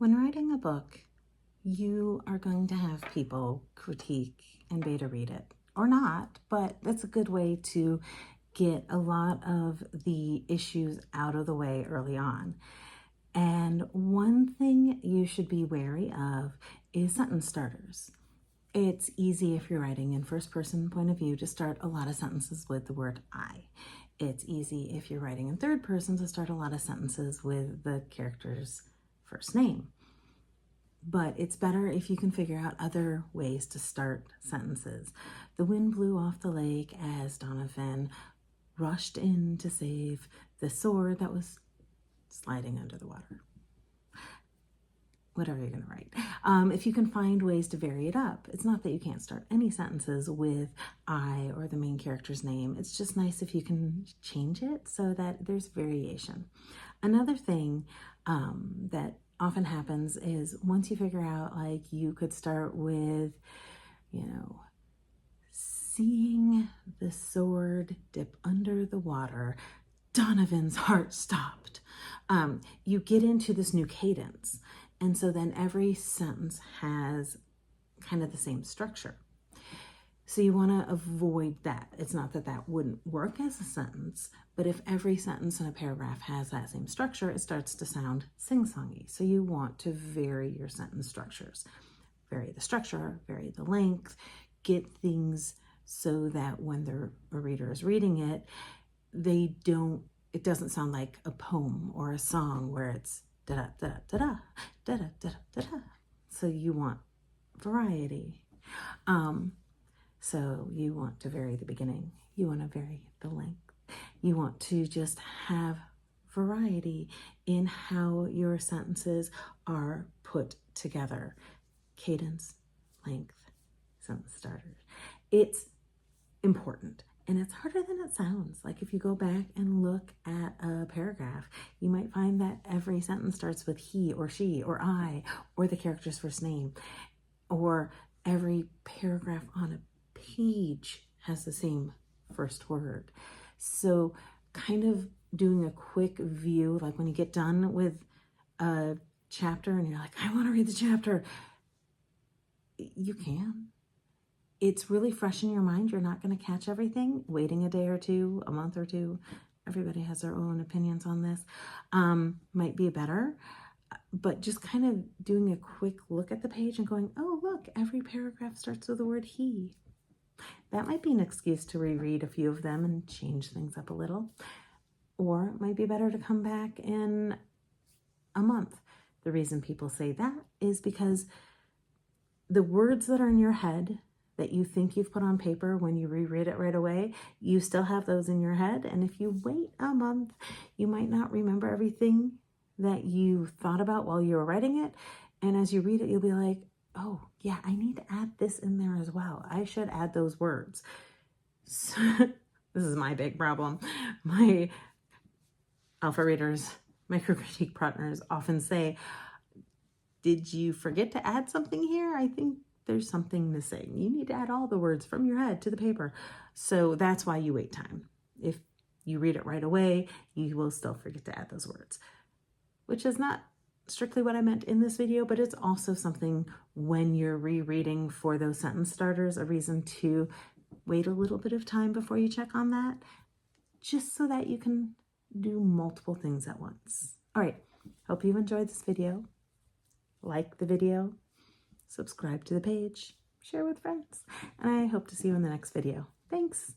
When writing a book, you are going to have people critique and beta read it, or not, but that's a good way to get a lot of the issues out of the way early on. And one thing you should be wary of is sentence starters. It's easy if you're writing in first person point of view to start a lot of sentences with the word I. It's easy if you're writing in third person to start a lot of sentences with the character's first name. But it's better if you can figure out other ways to start sentences. The wind blew off the lake as Donovan rushed in to save the sword that was sliding under the water. Whatever you're going to write. If you can find ways to vary it up, it's not that you can't start any sentences with I or the main character's name. It's just nice if you can change it so that there's variation. Another thing that often happens is once you figure out, like, you could start with, seeing the sword dip under the water, Donovan's heart stopped. You get into this new cadence. And so then every sentence has kind of the same structure. So you want to avoid that. It's not that that wouldn't work as a sentence, but if every sentence in a paragraph has that same structure, it starts to sound sing-songy. So you want to vary your sentence structures. Vary the structure, vary the length, get things so that when a reader is reading it, it doesn't sound like a poem or a song where it's da-da-da-da-da, da-da-da-da-da. So you want variety. So you want to vary the beginning. You want to vary the length. You want to just have variety in how your sentences are put together. Cadence, length, sentence starters. It's important. And it's harder than it sounds. Like if you go back and look at a paragraph, you might find that every sentence starts with he or she or I or the character's first name, or every paragraph on a page has the same first word. So kind of doing a quick view, like when you get done with a chapter and you're like, I want to read the chapter, you can. It's really fresh in your mind. You're not going to catch everything. Waiting a day or two, a month or two, everybody has their own opinions on this, might be better. But just kind of doing a quick look at the page and going, oh, look, every paragraph starts with the word he. That might be an excuse to reread a few of them and change things up a little. Or it might be better to come back in a month. The reason people say that is because the words that are in your head that you think you've put on paper when you reread it right away, you still have those in your head. And if you wait a month, you might not remember everything that you thought about while you were writing it. And as you read it, you'll be like, oh yeah, I need to add this in there as well. I should add those words. So, this is my big problem. My alpha readers, micro critique partners often say, did you forget to add something here? I think there's something missing. You need to add all the words from your head to the paper. So that's why you wait time. If you read it right away, you will still forget to add those words, which is not strictly what I meant in this video, but it's also something when you're rereading for those sentence starters, a reason to wait a little bit of time before you check on that, just so that you can do multiple things at once. All right, hope you enjoyed this video. Like the video, subscribe to the page, share with friends, and I hope to see you in the next video. Thanks.